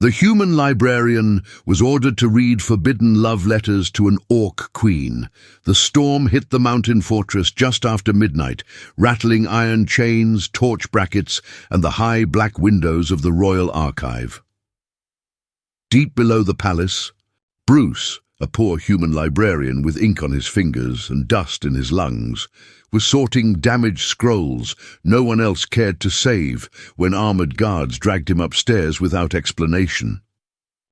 The human librarian was ordered to read forbidden love letters to an orc queen. The storm hit the mountain fortress just after midnight, rattling iron chains, torch brackets, and the high black windows of the royal archive. Deep below the palace, Bruce, a poor human librarian with ink on his fingers and dust in his lungs, was sorting damaged scrolls no one else cared to save when armored guards dragged him upstairs without explanation.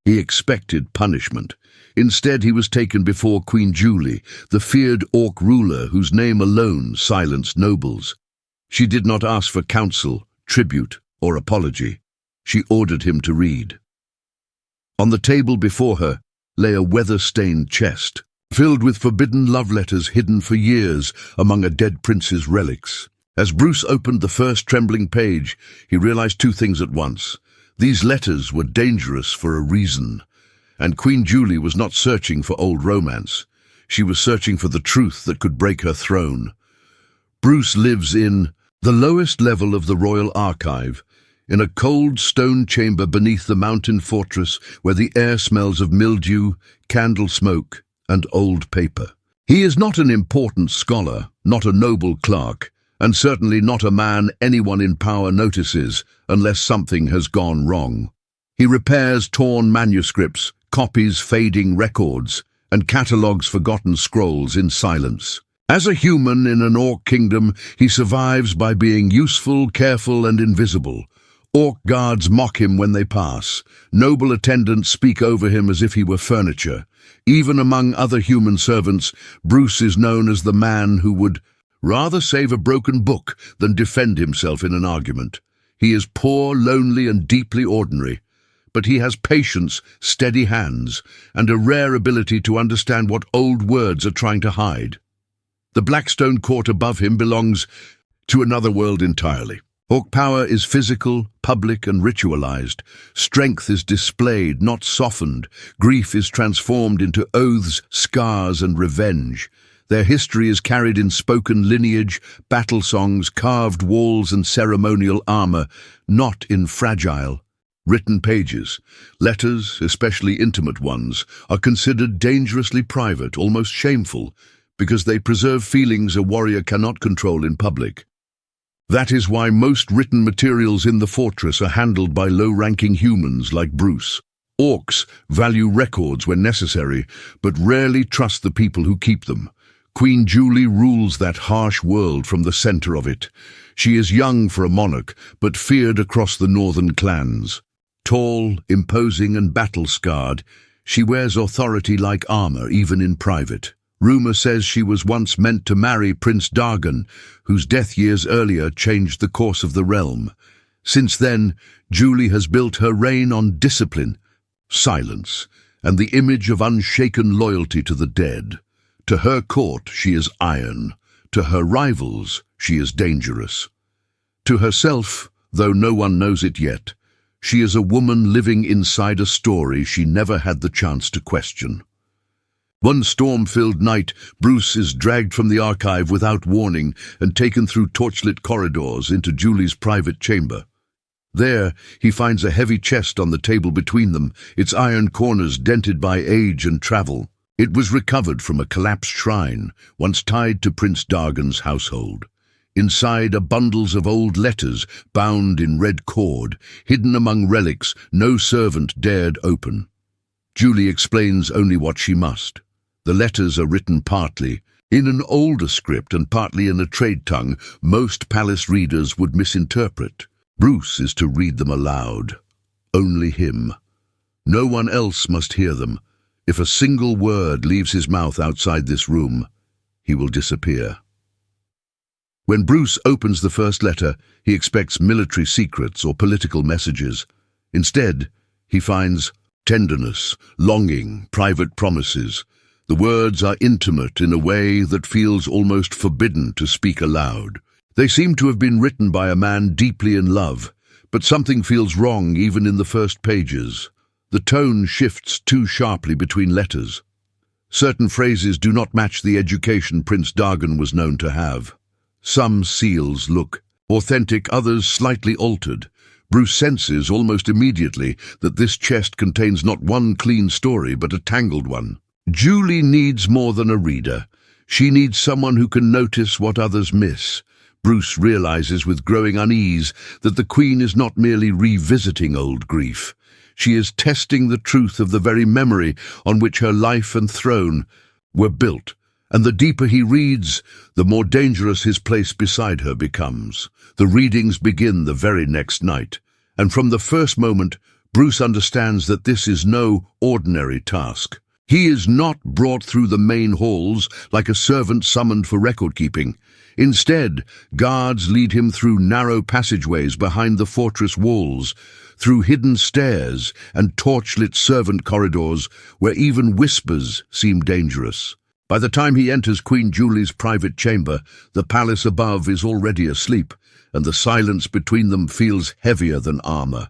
He expected punishment. Instead, he was taken before Queen Julie, the feared orc ruler whose name alone silenced nobles. She did not ask for counsel, tribute, or apology. She ordered him to read. On the table before her lay a weather-stained chest, filled with forbidden love letters hidden for years among a dead prince's relics. As Bruce opened the first trembling page, he realized two things at once. These letters were dangerous for a reason, and Queen Julie was not searching for old romance. She was searching for the truth that could break her throne. Bruce lives in the lowest level of the royal archive, in a cold stone chamber beneath the mountain fortress where the air smells of mildew, candle smoke, and old paper. He is not an important scholar, not a noble clerk, and certainly not a man anyone in power notices unless something has gone wrong. He repairs torn manuscripts, copies fading records, and catalogues forgotten scrolls in silence. As a human in an orc kingdom, he survives by being useful, careful, and invisible. Orc guards mock him when they pass. Noble attendants speak over him as if he were furniture. Even among other human servants, Bruce is known as the man who would rather save a broken book than defend himself in an argument. He is poor, lonely, and deeply ordinary, but he has patience, steady hands, and a rare ability to understand what old words are trying to hide. The Blackstone court above him belongs to another world entirely. Orc power is physical, public, and ritualized. Strength is displayed, not softened. Grief is transformed into oaths, scars, and revenge. Their history is carried in spoken lineage, battle songs, carved walls, and ceremonial armor, not in fragile, written pages. Letters, especially intimate ones, are considered dangerously private, almost shameful, because they preserve feelings a warrior cannot control in public. That is why most written materials in the fortress are handled by low-ranking humans like Bruce. Orcs value records when necessary, but rarely trust the people who keep them. Queen Julie rules that harsh world from the center of it. She is young for a monarch, but feared across the northern clans. Tall, imposing, and battle-scarred, she wears authority like armor, even in private. Rumor says she was once meant to marry Prince Dargan, whose death years earlier changed the course of the realm. Since then, Julie has built her reign on discipline, silence, and the image of unshaken loyalty to the dead. To her court, she is iron. To her rivals, she is dangerous. To herself, though no one knows it yet, she is a woman living inside a story she never had the chance to question. One storm-filled night, Bruce is dragged from the archive without warning and taken through torchlit corridors into Julie's private chamber. There, he finds a heavy chest on the table between them, its iron corners dented by age and travel. It was recovered from a collapsed shrine, once tied to Prince Dargan's household. Inside are bundles of old letters bound in red cord, hidden among relics no servant dared open. Julie explains only what she must. The letters are written partly in an older script and partly in a trade tongue most palace readers would misinterpret. Bruce is to read them aloud. Only him. No one else must hear them. If a single word leaves his mouth outside this room, he will disappear. When Bruce opens the first letter, he expects military secrets or political messages. Instead, he finds tenderness, longing, private promises. The words are intimate in a way that feels almost forbidden to speak aloud. They seem to have been written by a man deeply in love, but something feels wrong even in the first pages. The tone shifts too sharply between letters. Certain phrases do not match the education Prince Dargan was known to have. Some seals look authentic, others slightly altered. Bruce senses almost immediately that this chest contains not one clean story but a tangled one. Julie needs more than a reader. She needs someone who can notice what others miss. Bruce realizes with growing unease that the Queen is not merely revisiting old grief. She is testing the truth of the very memory on which her life and throne were built, and the deeper he reads, the more dangerous his place beside her becomes. The readings begin the very next night, and from the first moment, Bruce understands that this is no ordinary task. He is not brought through the main halls like a servant summoned for record-keeping. Instead, guards lead him through narrow passageways behind the fortress walls, through hidden stairs and torchlit servant corridors where even whispers seem dangerous. By the time he enters Queen Julie's private chamber, the palace above is already asleep, and the silence between them feels heavier than armor.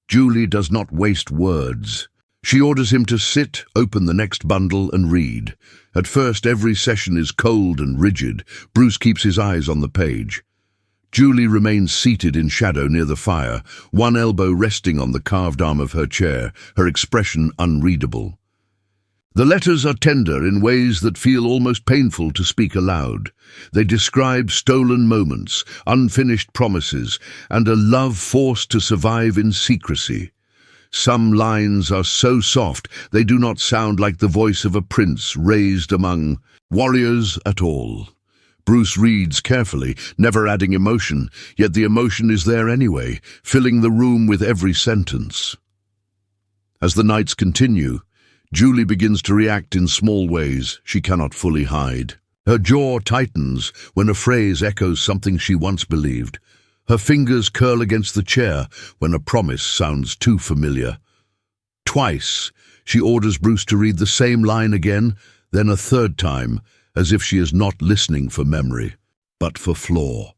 Julie does not waste words. She orders him to sit, open the next bundle, and read. At first, every session is cold and rigid. Bruce keeps his eyes on the page. Julie remains seated in shadow near the fire, one elbow resting on the carved arm of her chair, her expression unreadable. The letters are tender in ways that feel almost painful to speak aloud. They describe stolen moments, unfinished promises, and a love forced to survive in secrecy. Some lines are so soft they do not sound like the voice of a prince raised among warriors at all. Bruce reads carefully, never adding emotion, yet the emotion is there anyway, filling the room with every sentence. As the nights continue, Julie begins to react in small ways she cannot fully hide. Her jaw tightens when a phrase echoes something she once believed. Her fingers curl against the chair when a promise sounds too familiar. Twice, she orders Bruce to read the same line again, then a third time, as if she is not listening for memory, but for flaw.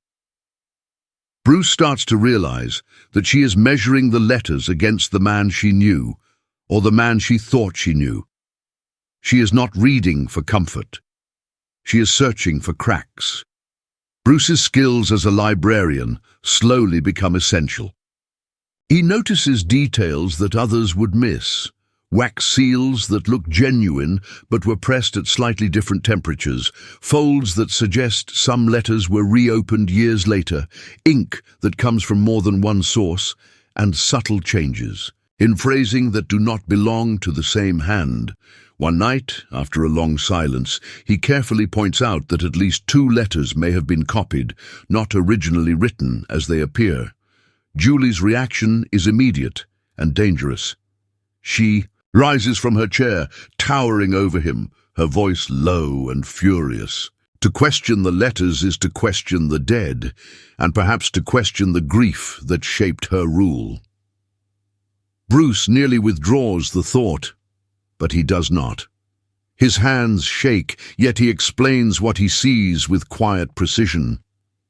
Bruce starts to realize that she is measuring the letters against the man she knew, or the man she thought she knew. She is not reading for comfort. She is searching for cracks. Bruce's skills as a librarian slowly become essential. He notices details that others would miss. Wax seals that look genuine but were pressed at slightly different temperatures, folds that suggest some letters were reopened years later, ink that comes from more than one source, and subtle changes in phrasing that do not belong to the same hand. One night, after a long silence, he carefully points out that at least 2 letters may have been copied, not originally written as they appear. Julie's reaction is immediate and dangerous. She rises from her chair, towering over him, her voice low and furious. To question the letters is to question the dead, and perhaps to question the grief that shaped her rule. Bruce nearly withdraws the thought, but he does not. His hands shake, yet he explains what he sees with quiet precision.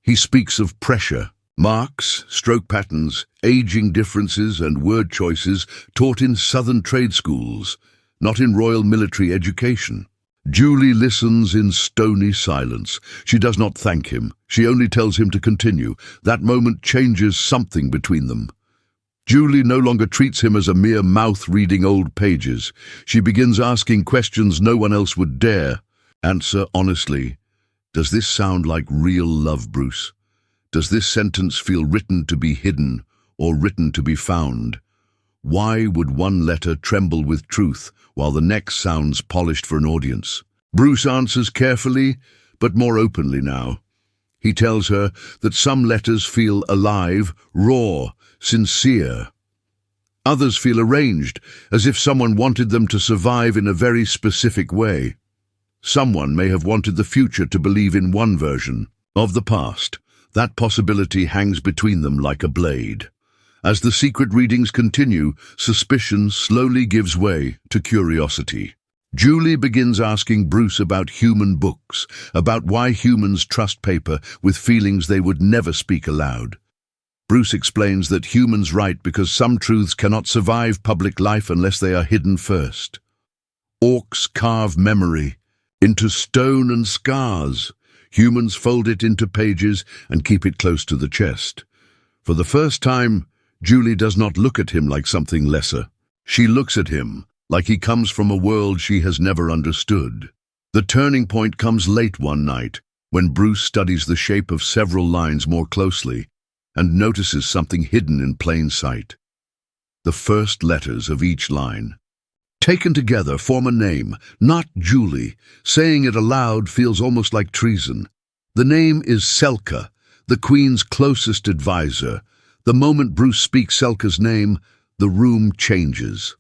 He speaks of pressure, marks, stroke patterns, aging differences and word choices taught in southern trade schools, not in royal military education. Julie listens in stony silence. She does not thank him. She only tells him to continue. That moment changes something between them. Julie no longer treats him as a mere mouth reading old pages. She begins asking questions no one else would dare. Answer honestly. Does this sound like real love, Bruce? Does this sentence feel written to be hidden or written to be found? Why would one letter tremble with truth while the next sounds polished for an audience? Bruce answers carefully, but more openly now. He tells her that some letters feel alive, raw, sincere. Others feel arranged, as if someone wanted them to survive in a very specific way. Someone may have wanted the future to believe in one version of the past. That possibility hangs between them like a blade. As the secret readings continue, suspicion slowly gives way to curiosity. Julie begins asking Bruce about human books, about why humans trust paper with feelings they would never speak aloud. Bruce explains that humans write because some truths cannot survive public life unless they are hidden first. Orcs carve memory into stone and scars. Humans fold it into pages and keep it close to the chest. For the first time, Julie does not look at him like something lesser. She looks at him like he comes from a world she has never understood. The turning point comes late one night, when Bruce studies the shape of several lines more closely and notices something hidden in plain sight. The first letters of each line, taken together, form a name, not Julie. Saying it aloud feels almost like treason. The name is Selka, the Queen's closest advisor. The moment Bruce speaks Selka's name, the room changes.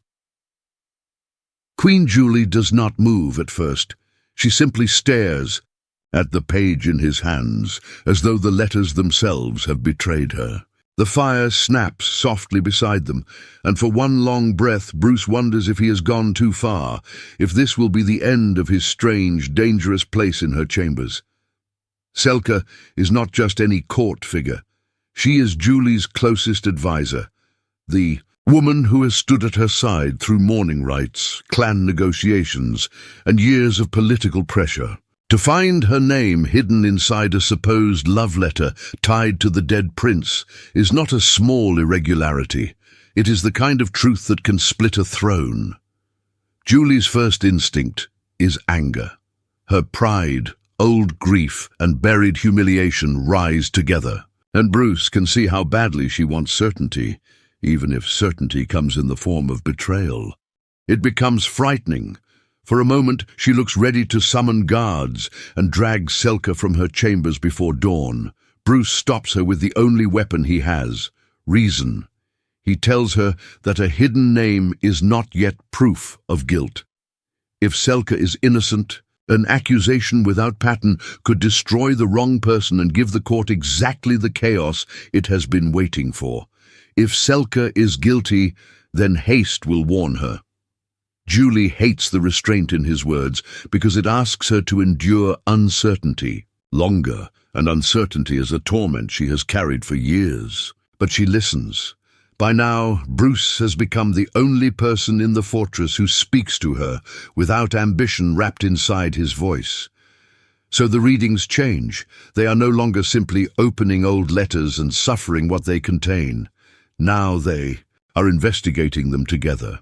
Queen Julie does not move at first. She simply stares at the page in his hands, as though the letters themselves have betrayed her. The fire snaps softly beside them, and for one long breath Bruce wonders if he has gone too far, if this will be the end of his strange, dangerous place in her chambers. Selka is not just any court figure. She is Julie's closest advisor, the woman who has stood at her side through mourning rites, clan negotiations, and years of political pressure. To find her name hidden inside a supposed love letter tied to the dead prince is not a small irregularity. It is the kind of truth that can split a throne. Julie's first instinct is anger. Her pride, old grief, and buried humiliation rise together. And Bruce can see how badly she wants certainty, even if certainty comes in the form of betrayal. It becomes frightening. For a moment, she looks ready to summon guards and drag Selka from her chambers before dawn. Bruce stops her with the only weapon he has, reason. He tells her that a hidden name is not yet proof of guilt. If Selka is innocent, an accusation without pattern could destroy the wrong person and give the court exactly the chaos it has been waiting for. If Selka is guilty, then haste will warn her. Julie hates the restraint in his words because it asks her to endure uncertainty longer, and uncertainty is a torment she has carried for years. But she listens. By now, Bruce has become the only person in the fortress who speaks to her without ambition wrapped inside his voice. So the readings change. They are no longer simply opening old letters and suffering what they contain. Now they are investigating them together.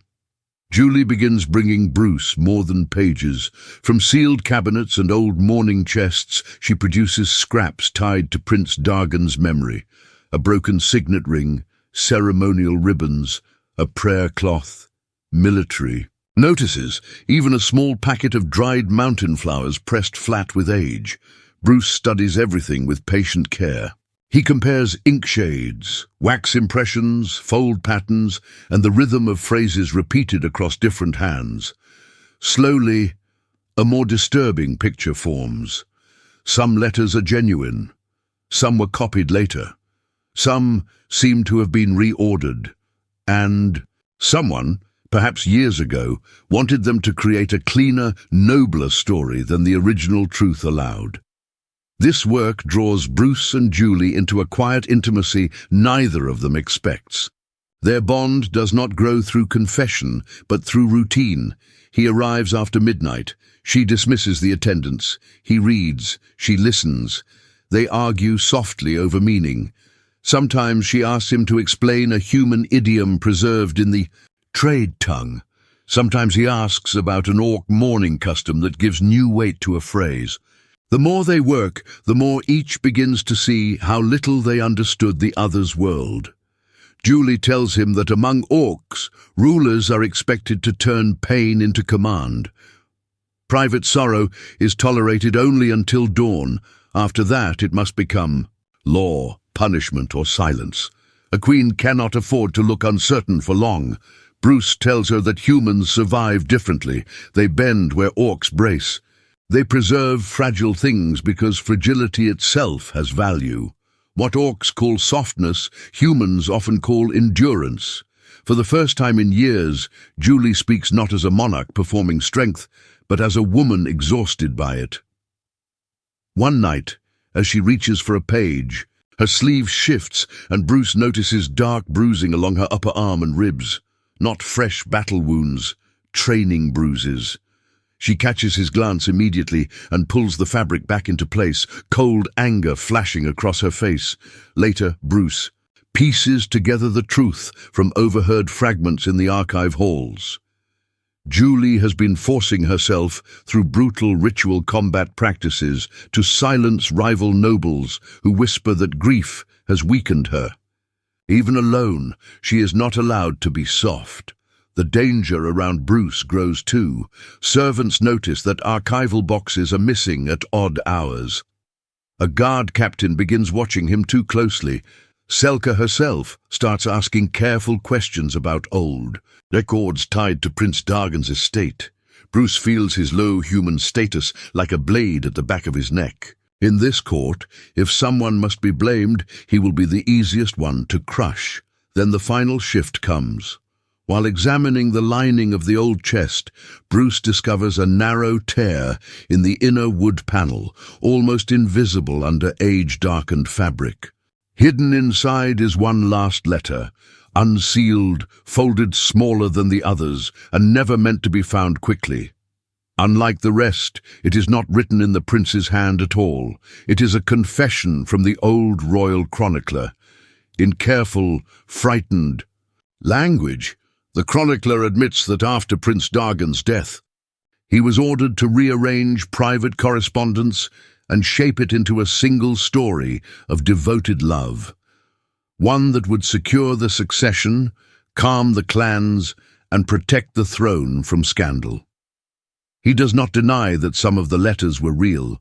Julie begins bringing Bruce more than pages. From sealed cabinets and old mourning chests, she produces scraps tied to Prince Dargan's memory, a broken signet ring, ceremonial ribbons, a prayer cloth, military notices, even a small packet of dried mountain flowers pressed flat with age. Bruce studies everything with patient care. He compares ink shades, wax impressions, fold patterns, and the rhythm of phrases repeated across different hands. Slowly, a more disturbing picture forms. Some letters are genuine. Some were copied later. Some seem to have been reordered. And someone, perhaps years ago, wanted them to create a cleaner, nobler story than the original truth allowed. This work draws Bruce and Julie into a quiet intimacy neither of them expects. Their bond does not grow through confession, but through routine. He arrives after midnight. She dismisses the attendants. He reads. She listens. They argue softly over meaning. Sometimes she asks him to explain a human idiom preserved in the trade tongue. Sometimes he asks about an orc mourning custom that gives new weight to a phrase. The more they work, the more each begins to see how little they understood the other's world. Julie tells him that among orcs, rulers are expected to turn pain into command. Private sorrow is tolerated only until dawn. After that, it must become law, punishment, or silence. A queen cannot afford to look uncertain for long. Bruce tells her that humans survive differently. They bend where orcs brace. They preserve fragile things because fragility itself has value. What orcs call softness, humans often call endurance. For the first time in years, Julie speaks not as a monarch performing strength, but as a woman exhausted by it. One night, as she reaches for a page, her sleeve shifts and Bruce notices dark bruising along her upper arm and ribs. Not fresh battle wounds, training bruises. She catches his glance immediately and pulls the fabric back into place, cold anger flashing across her face. Later, Bruce, pieces together the truth from overheard fragments in the archive halls. Julie has been forcing herself through brutal ritual combat practices to silence rival nobles who whisper that grief has weakened her. Even alone, she is not allowed to be soft. The danger around Bruce grows too. Servants notice that archival boxes are missing at odd hours. A guard captain begins watching him too closely. Selka herself starts asking careful questions about old records tied to Prince Dargan's estate. Bruce feels his low human status like a blade at the back of his neck. In this court, if someone must be blamed, he will be the easiest one to crush. Then the final shift comes. While examining the lining of the old chest, Bruce discovers a narrow tear in the inner wood panel, almost invisible under age-darkened fabric. Hidden inside is one last letter, unsealed, folded smaller than the others, and never meant to be found quickly. Unlike the rest, it is not written in the prince's hand at all. It is a confession from the old royal chronicler. In careful, frightened language, the chronicler admits that after Prince Dargan's death, he was ordered to rearrange private correspondence and shape it into a single story of devoted love. One that would secure the succession, calm the clans, and protect the throne from scandal. He does not deny that some of the letters were real,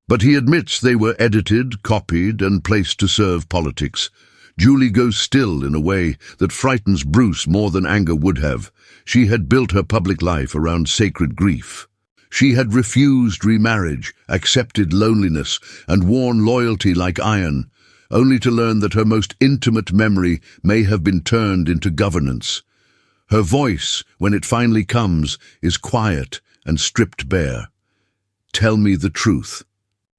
but he admits they were edited, copied, and placed to serve politics. Julie goes still in a way that frightens Bruce more than anger would have. She had built her public life around sacred grief. She had refused remarriage, accepted loneliness, and worn loyalty like iron, only to learn that her most intimate memory may have been turned into governance. Her voice, when it finally comes, is quiet and stripped bare. Tell me the truth.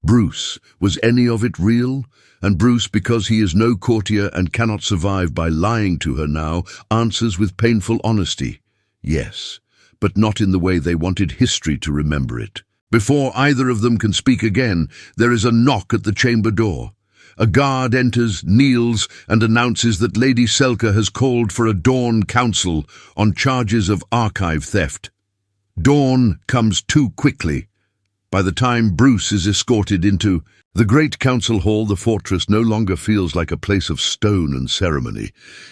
Bruce, was any of it real? And Bruce, because he is no courtier and cannot survive by lying to her now, answers with painful honesty. Yes, but not in the way they wanted history to remember it. Before either of them can speak again, there is a knock at the chamber door. A guard enters, kneels, and announces that Lady Selka has called for a dawn council on charges of archive theft. Dawn comes too quickly. By the time Bruce is escorted into the great council hall, the fortress no longer feels like a place of stone and ceremony.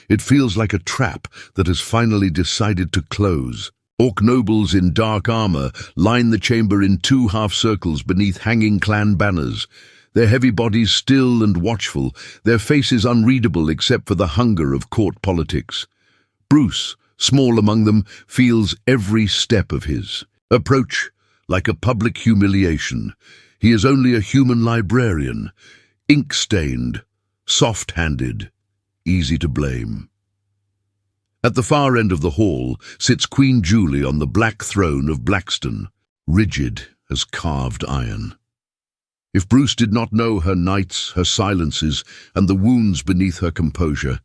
It feels like a trap that has finally decided to close. Orc nobles in dark armor line the chamber in two half-circles beneath hanging clan banners, their heavy bodies still and watchful, their faces unreadable except for the hunger of court politics. Bruce, small among them, feels every step of his approach like a public humiliation. He is only a human librarian, ink-stained, soft-handed, easy to blame. At the far end of the hall sits Queen Julie on the black throne of Blackstone, rigid as carved iron. If Bruce did not know her nights, her silences, and the wounds beneath her composure,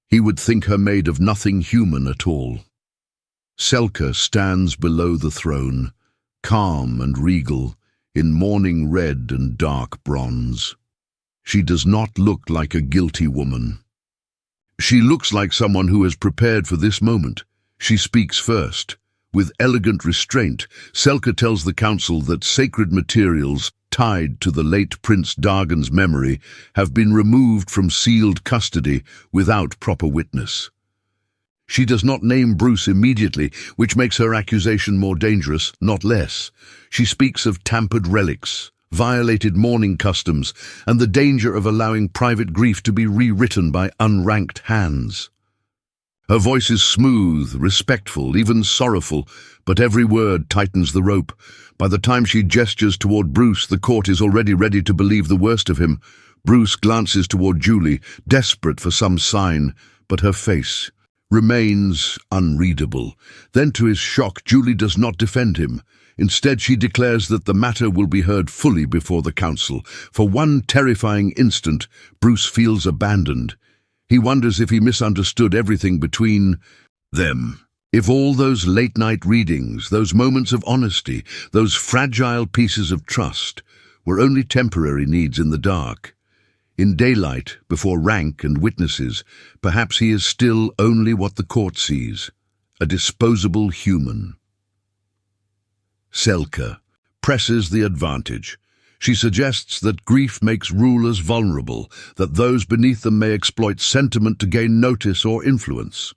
he would think her made of nothing human at all. Selka stands below the throne, calm and regal, in mourning red and dark bronze. She does not look like a guilty woman. She looks like someone who has prepared for this moment. She speaks first. With elegant restraint, Selka tells the council that sacred materials tied to the late Prince Dargan's memory have been removed from sealed custody without proper witness. She does not name Bruce immediately, which makes her accusation more dangerous, not less. She speaks of tampered relics, violated mourning customs, and the danger of allowing private grief to be rewritten by unranked hands. Her voice is smooth, respectful, even sorrowful, but every word tightens the rope. By the time she gestures toward Bruce, the court is already ready to believe the worst of him. Bruce glances toward Julie, desperate for some sign, but her face remains unreadable. Then, to his shock, Julie does not defend him. Instead, she declares that the matter will be heard fully before the council. For one terrifying instant, Bruce feels abandoned. He wonders if he misunderstood everything between them. If all those late-night readings, those moments of honesty, those fragile pieces of trust, were only temporary needs in the dark. In daylight, before rank and witnesses, perhaps he is still only what the court sees, a disposable human. Selka presses the advantage. She suggests that grief makes rulers vulnerable, that those beneath them may exploit sentiment to gain notice or influence.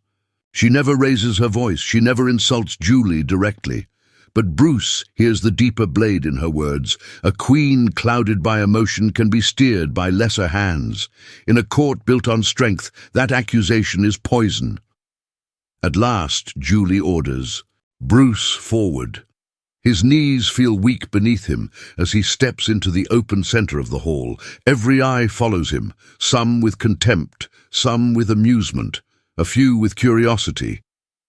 She never raises her voice, she never insults Julie directly. But Bruce hears the deeper blade in her words. A queen clouded by emotion can be steered by lesser hands. In a court built on strength, that accusation is poison. At last, Julie orders, "Bruce, forward." His knees feel weak beneath him as he steps into the open center of the hall. Every eye follows him, some with contempt, some with amusement, a few with curiosity.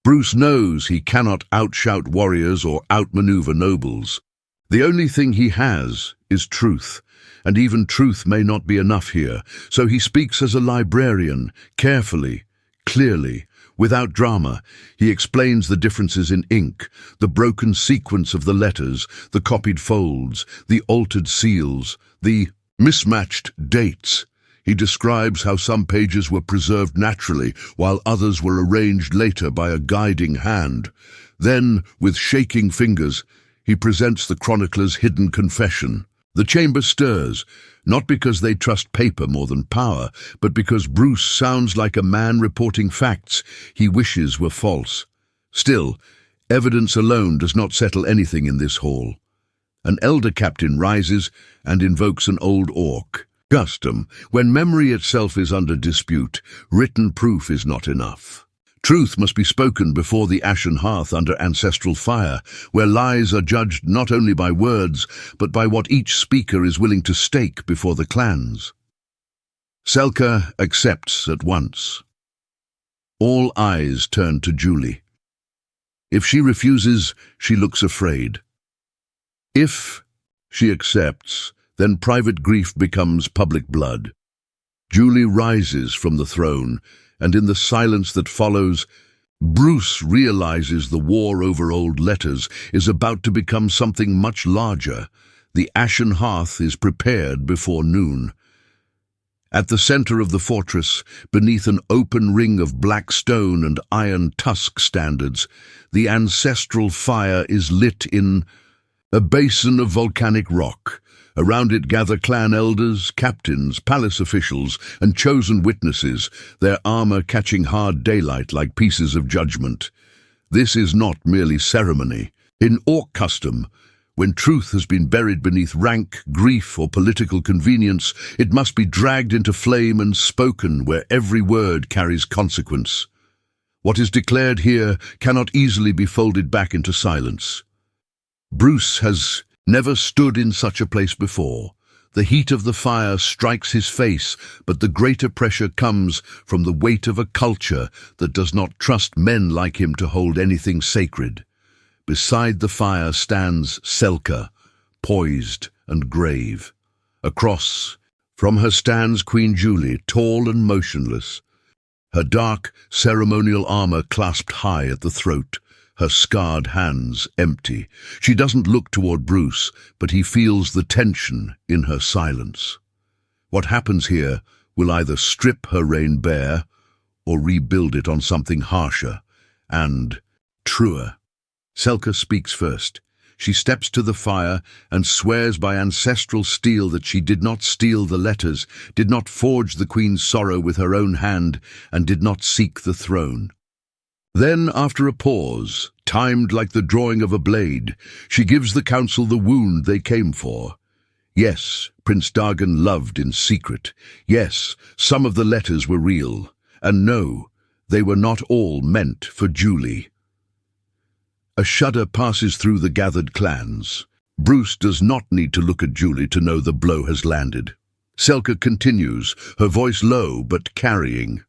Bruce knows he cannot outshout warriors or outmaneuver nobles. The only thing he has is truth, and even truth may not be enough here, so he speaks as a librarian, carefully, clearly, without drama. He explains the differences in ink, the broken sequence of the letters, the copied folds, the altered seals, the mismatched dates. He describes how some pages were preserved naturally, while others were arranged later by a guiding hand. Then, with shaking fingers, he presents the chronicler's hidden confession. The chamber stirs, not because they trust paper more than power, but because Bruce sounds like a man reporting facts he wishes were false. Still, evidence alone does not settle anything in this hall. An elder captain rises and invokes an old orc. Custom, when memory itself is under dispute, written proof is not enough. Truth must be spoken before the ashen hearth under ancestral fire, where lies are judged not only by words, but by what each speaker is willing to stake before the clans. Selka accepts at once. All eyes turn to Julie. If she refuses, she looks afraid. If she accepts, then private grief becomes public blood. Julie rises from the throne, and in the silence that follows, Bruce realizes the war over old letters is about to become something much larger. The ashen hearth is prepared before noon. At the center of the fortress, beneath an open ring of black stone and iron tusk standards, the ancestral fire is lit in a basin of volcanic rock. Around it gather clan elders, captains, palace officials, and chosen witnesses, their armor catching hard daylight like pieces of judgment. This is not merely ceremony. In orc custom, when truth has been buried beneath rank, grief, or political convenience, it must be dragged into flame and spoken where every word carries consequence. What is declared here cannot easily be folded back into silence. Bruce has never stood in such a place before. The heat of the fire strikes his face, but the greater pressure comes from the weight of a culture that does not trust men like him to hold anything sacred. Beside the fire stands Selka, poised and grave. Across from her stands Queen Julie, tall and motionless, her dark ceremonial armor clasped high at the throat, her scarred hands empty. She doesn't look toward Bruce, but he feels the tension in her silence. What happens here will either strip her reign bare or rebuild it on something harsher and truer. Selka speaks first. She steps to the fire and swears by ancestral steel that she did not steal the letters, did not forge the queen's sorrow with her own hand, and did not seek the throne. Then, after a pause, timed like the drawing of a blade, she gives the council the wound they came for. Yes, Prince Dargan loved in secret. Yes, some of the letters were real. And no, they were not all meant for Julie. A shudder passes through the gathered clans. Bruce does not need to look at Julie to know the blow has landed. Selka continues, her voice low but carrying.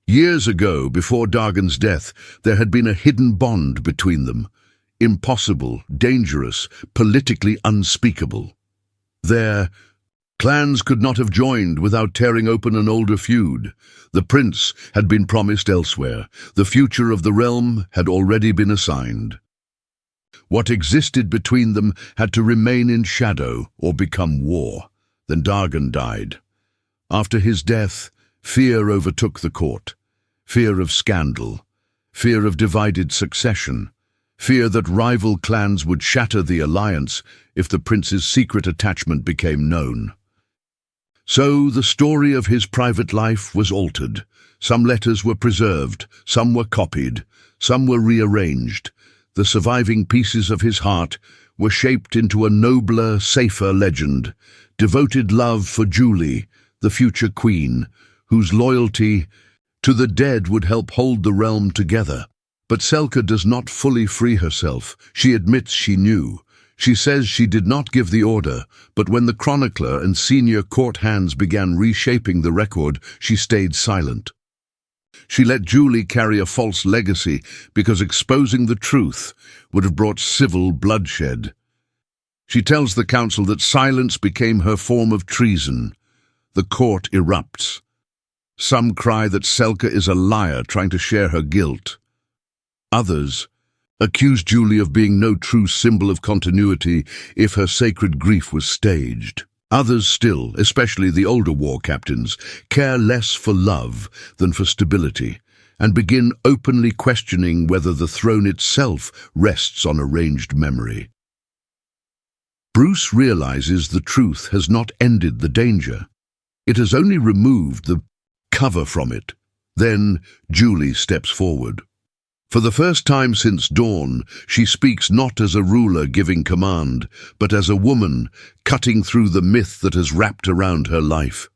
Years ago, before Dargan's death, there had been a hidden bond between them. Impossible, dangerous, politically unspeakable. Their clans could not have joined without tearing open an older feud. The prince had been promised elsewhere. The future of the realm had already been assigned. What existed between them had to remain in shadow or become war. Then Dargan died. After his death, fear overtook the court. Fear of scandal, fear of divided succession, fear that rival clans would shatter the alliance if the prince's secret attachment became known. So the story of his private life was altered. Some letters were preserved, some were copied, some were rearranged. The surviving pieces of his heart were shaped into a nobler, safer legend, devoted love for Julie, the future queen, whose loyalty to the dead would help hold the realm together. But Selka does not fully free herself. She admits she knew. She says she did not give the order, but when the chronicler and senior court hands began reshaping the record, she stayed silent. She let Julie carry a false legacy because exposing the truth would have brought civil bloodshed. She tells the council that silence became her form of treason. The court erupts. Some cry that Selka is a liar trying to share her guilt. Others accuse Julie of being no true symbol of continuity if her sacred grief was staged. Others still, especially the older war captains, care less for love than for stability, and begin openly questioning whether the throne itself rests on arranged memory. Bruce realizes the truth has not ended the danger. It has only removed the cover from it. Then Julie steps forward. For the first time since dawn, she speaks not as a ruler giving command, but as a woman cutting through the myth that has wrapped around her life.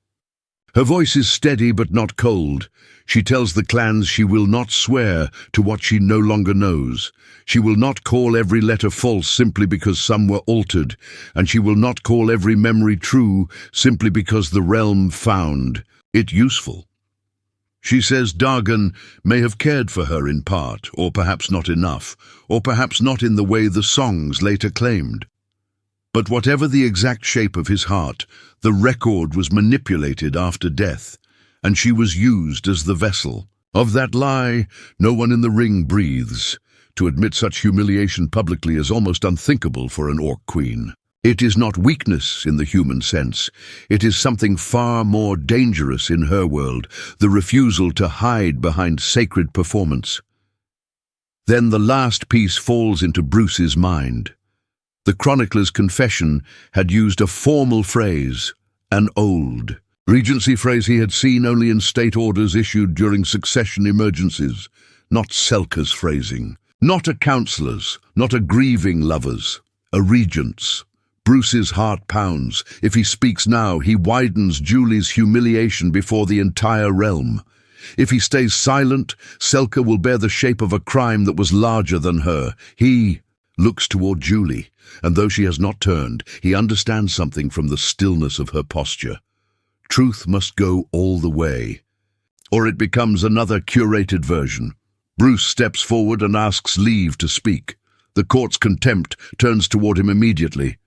Her voice is steady but not cold. She tells the clans she will not swear to what she no longer knows. She will not call every letter false simply because some were altered, and she will not call every memory true simply because the realm found it useful. She says Dargan may have cared for her in part, or perhaps not enough, or perhaps not in the way the songs later claimed. But whatever the exact shape of his heart, the record was manipulated after death, and she was used as the vessel. Of that lie, no one in the ring breathes. To admit such humiliation publicly is almost unthinkable for an orc queen. It is not weakness in the human sense. It is something far more dangerous in her world, the refusal to hide behind sacred performance. Then the last piece falls into Bruce's mind. The chronicler's confession had used a formal phrase, an old Regency phrase he had seen only in state orders issued during succession emergencies, not Selka's phrasing, not a counselor's, not a grieving lover's, a regent's. Bruce's heart pounds. If he speaks now, he widens Julie's humiliation before the entire realm. If he stays silent, Selka will bear the shape of a crime that was larger than her. He looks toward Julie, and though she has not turned, he understands something from the stillness of her posture. Truth must go all the way, or it becomes another curated version. Bruce steps forward and asks leave to speak. The court's contempt turns toward him immediately,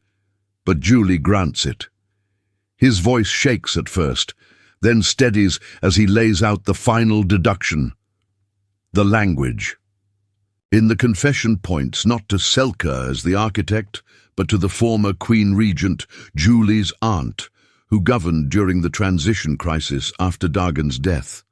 but Julie grants it. His voice shakes at first, then steadies as he lays out the final deduction. The language. In the confession points not to Selka as the architect, but to the former Queen Regent, Julie's aunt, who governed during the transition crisis after Dargan's death.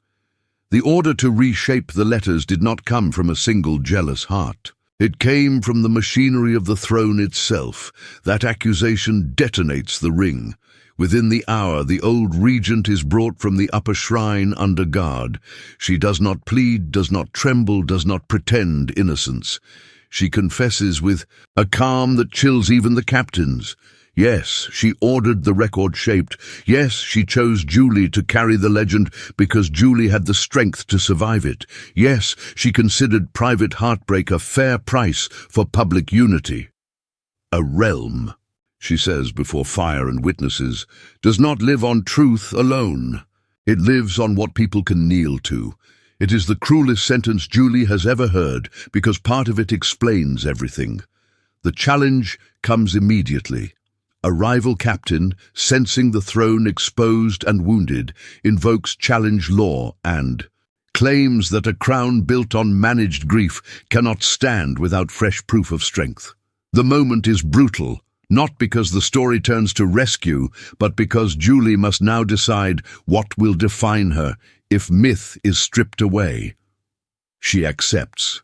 The order to reshape the letters did not come from a single jealous heart. It came from the machinery of the throne itself. That accusation detonates the ring. Within the hour, the old regent is brought from the upper shrine under guard. She does not plead, does not tremble, does not pretend innocence. She confesses with a calm that chills even the captains. Yes, she ordered the record shaped. Yes, she chose Julie to carry the legend because Julie had the strength to survive it. Yes, she considered private heartbreak a fair price for public unity. A realm, she says before fire and witnesses, does not live on truth alone. It lives on what people can kneel to. It is the cruelest sentence Julie has ever heard because part of it explains everything. The challenge comes immediately. A rival captain, sensing the throne exposed and wounded, invokes challenge law and claims that a crown built on managed grief cannot stand without fresh proof of strength. The moment is brutal, not because the story turns to rescue, but because Julie must now decide what will define her if myth is stripped away. She accepts.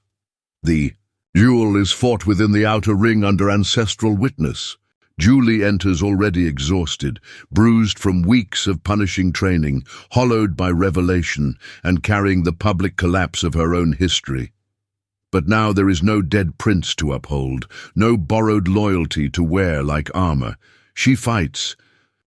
The duel is fought within the outer ring under ancestral witness. Julie enters already exhausted, bruised from weeks of punishing training, hollowed by revelation, and carrying the public collapse of her own history. But now there is no dead prince to uphold, no borrowed loyalty to wear like armor. She fights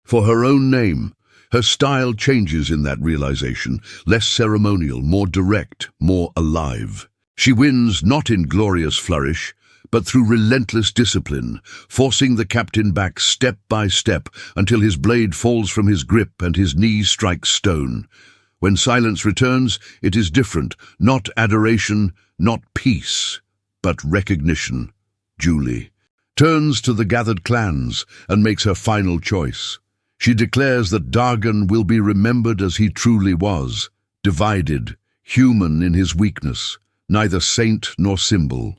for her own name. Her style changes in that realization, less ceremonial, more direct, more alive. She wins not in glorious flourish, but through relentless discipline, forcing the captain back step by step until his blade falls from his grip and his knees strike stone. When silence returns, it is different, not adoration, not peace, but recognition. Julie turns to the gathered clans and makes her final choice. She declares that Dargan will be remembered as he truly was, divided, human in his weakness, neither saint nor symbol.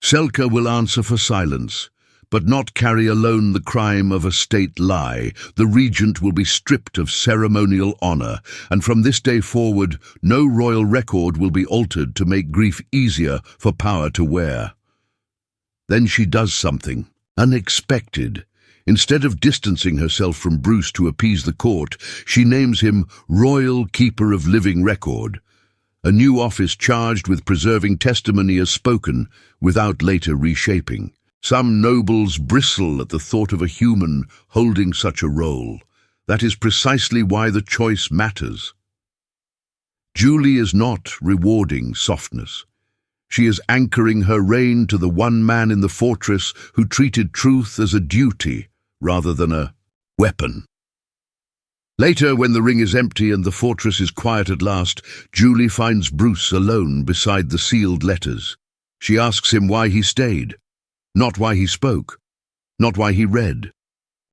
Selka will answer for silence, but not carry alone the crime of a state lie. The regent will be stripped of ceremonial honor, and from this day forward, no royal record will be altered to make grief easier for power to wear. Then she does something unexpected. Instead of distancing herself from Bruce to appease the court, she names him Royal Keeper of Living Record, a new office charged with preserving testimony as spoken without later reshaping. Some nobles bristle at the thought of a human holding such a role. That is precisely why the choice matters. Julie is not rewarding softness. She is anchoring her reign to the one man in the fortress who treated truth as a duty rather than a weapon. Later, when the ring is empty and the fortress is quiet at last, Julie finds Bruce alone beside the sealed letters. She asks him why he stayed, not why he spoke, not why he read.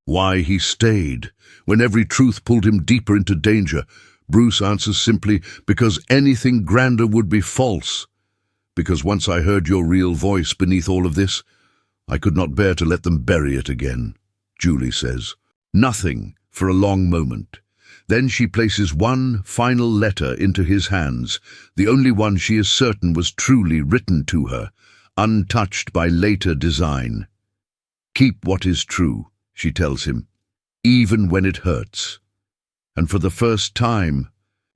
Why he stayed. When every truth pulled him deeper into danger, Bruce answers simply, because anything grander would be false. Because once I heard your real voice beneath all of this, I could not bear to let them bury it again, Julie says. Nothing for a long moment. Then she places one final letter into his hands, the only one she is certain was truly written to her, untouched by later design. Keep what is true, she tells him, even when it hurts. And for the first time,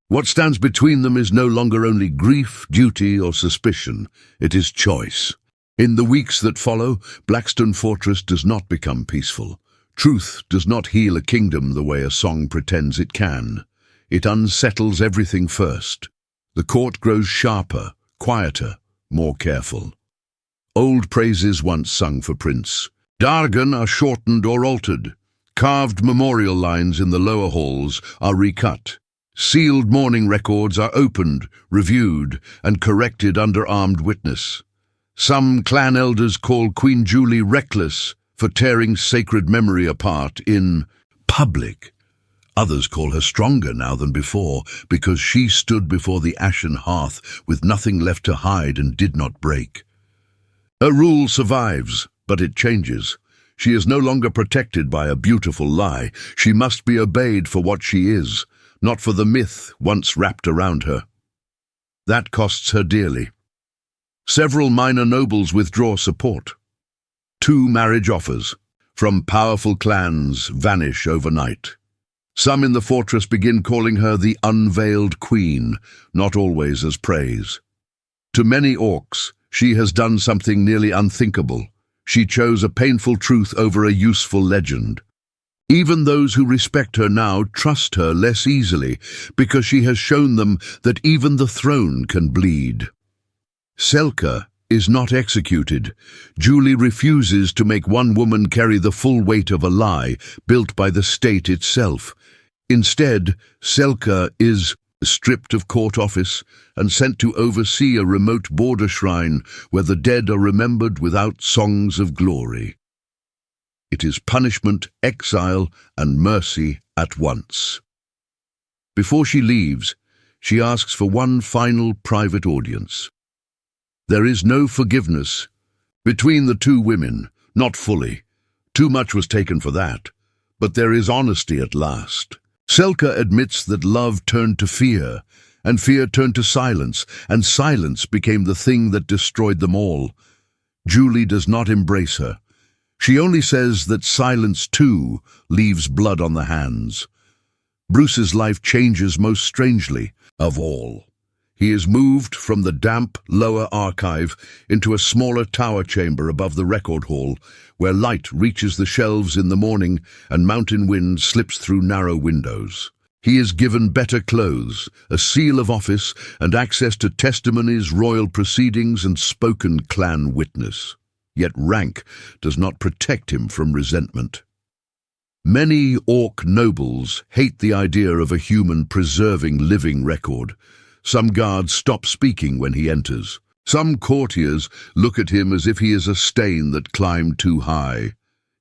what stands between them is no longer only grief, duty, or suspicion. It is choice. In the weeks that follow, Blackstone Fortress does not become peaceful. Truth does not heal a kingdom the way a song pretends it can. It unsettles everything first. The court grows sharper, quieter, more careful. Old praises once sung for Prince Dargan are shortened or altered. Carved memorial lines in the lower halls are recut. Sealed mourning records are opened, reviewed, and corrected under armed witness. Some clan elders call Queen Julie reckless for tearing sacred memory apart in public. Others call her stronger now than before because she stood before the ashen hearth with nothing left to hide and did not break. Her rule survives, but it changes. She is no longer protected by a beautiful lie. She must be obeyed for what she is, not for the myth once wrapped around her. That costs her dearly. Several minor nobles withdraw support. 2 marriage offers from powerful clans vanish overnight. Some in the fortress begin calling her the unveiled queen, not always as praise. To many orcs, she has done something nearly unthinkable. She chose a painful truth over a useful legend. Even those who respect her now trust her less easily because she has shown them that even the throne can bleed. Selka is not executed. Julie refuses to make one woman carry the full weight of a lie built by the state itself. Instead, Selka is stripped of court office and sent to oversee a remote border shrine where the dead are remembered without songs of glory. It is punishment, exile, and mercy at once. Before she leaves, she asks for one final private audience. There is no forgiveness between the 2 women, not fully. Too much was taken for that. But there is honesty at last. Selka admits that love turned to fear, and fear turned to silence, and silence became the thing that destroyed them all. Julie does not embrace her. She only says that silence, too, leaves blood on the hands. Bruce's life changes most strangely of all. He is moved from the damp, lower archive into a smaller tower chamber above the record hall, where light reaches the shelves in the morning and mountain wind slips through narrow windows. He is given better clothes, a seal of office, and access to testimonies, royal proceedings, and spoken clan witness. Yet rank does not protect him from resentment. Many orc nobles hate the idea of a human preserving living record. Some guards stop speaking when he enters. Some courtiers look at him as if he is a stain that climbed too high.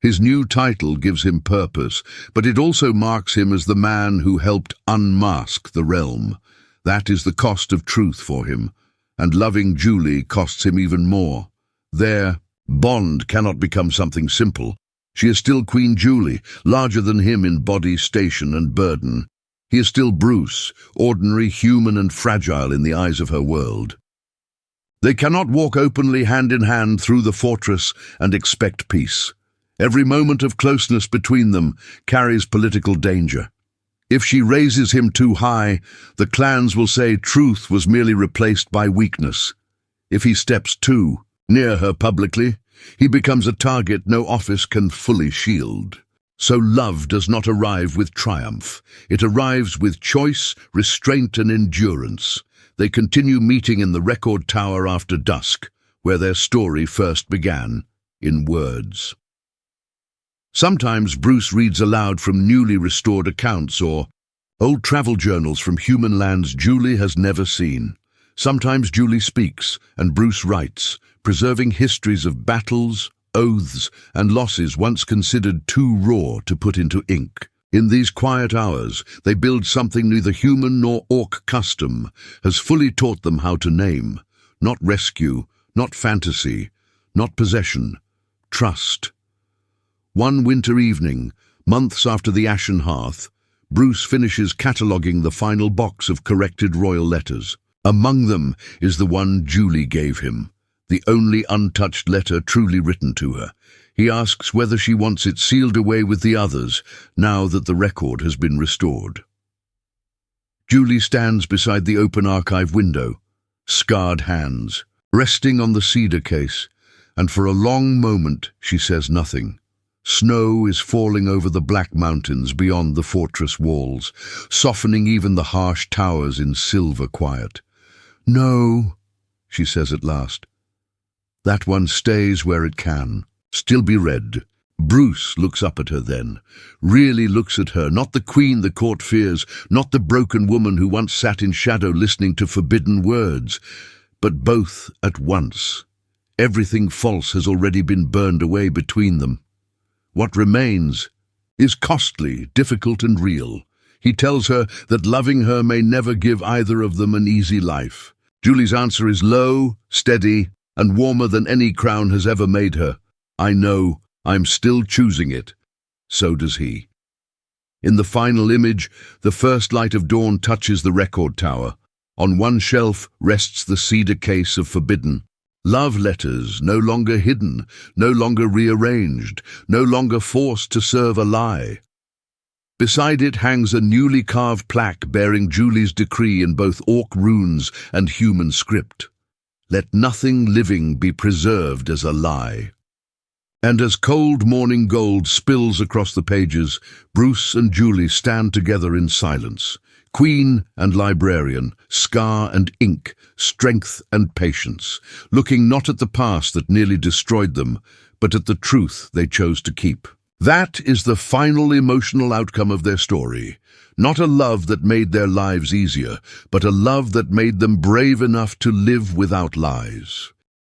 His new title gives him purpose, but it also marks him as the man who helped unmask the realm. That is the cost of truth for him, and loving Julie costs him even more. Their bond cannot become something simple. She is still Queen Julie, larger than him in body, station, and burden. He is still Bruce, ordinary, human, and fragile in the eyes of her world. They cannot walk openly hand in hand through the fortress and expect peace. Every moment of closeness between them carries political danger. If she raises him too high, the clans will say truth was merely replaced by weakness. If he steps too near her publicly, he becomes a target no office can fully shield. So love does not arrive with triumph. It arrives with choice, restraint, and endurance. They continue meeting in the record tower after dusk, where their story first began, in words. Sometimes Bruce reads aloud from newly restored accounts or old travel journals from human lands Julie has never seen. Sometimes Julie speaks, and Bruce writes, preserving histories of battles, oaths, and losses once considered too raw to put into ink. In these quiet hours, they build something neither human nor orc custom has fully taught them how to name. Not rescue, not fantasy, not possession, trust. One winter evening, months after the ashen hearth, Bruce finishes cataloguing the final box of corrected royal letters. Among them is the one Julie gave him, the only untouched letter truly written to her. He asks whether she wants it sealed away with the others, now that the record has been restored. Julie stands beside the open archive window, scarred hands, resting on the cedar case, and for a long moment she says nothing. Snow is falling over the black mountains beyond the fortress walls, softening even the harsh towers in silver quiet. "No," she says at last. "That one stays where it can, still be read." Bruce looks up at her then, really looks at her, not the queen the court fears, not the broken woman who once sat in shadow listening to forbidden words, but both at once. Everything false has already been burned away between them. What remains is costly, difficult, and real. He tells her that loving her may never give either of them an easy life. Julie's answer is low, steady, and warmer than any crown has ever made her. "I know, I'm still choosing it." So does he. In the final image, the first light of dawn touches the record tower. On one shelf rests the cedar case of forbidden. Love letters, no longer hidden, no longer rearranged, no longer forced to serve a lie. Beside it hangs a newly carved plaque bearing Julie's decree in both orc runes and human script. Let nothing living be preserved as a lie. And as cold morning gold spills across the pages, Bruce and Julie stand together in silence. Queen and librarian, scar and ink, strength and patience, looking not at the past that nearly destroyed them, but at the truth they chose to keep. That is the final emotional outcome of their story. Not a love that made their lives easier, but a love that made them brave enough to live without lies.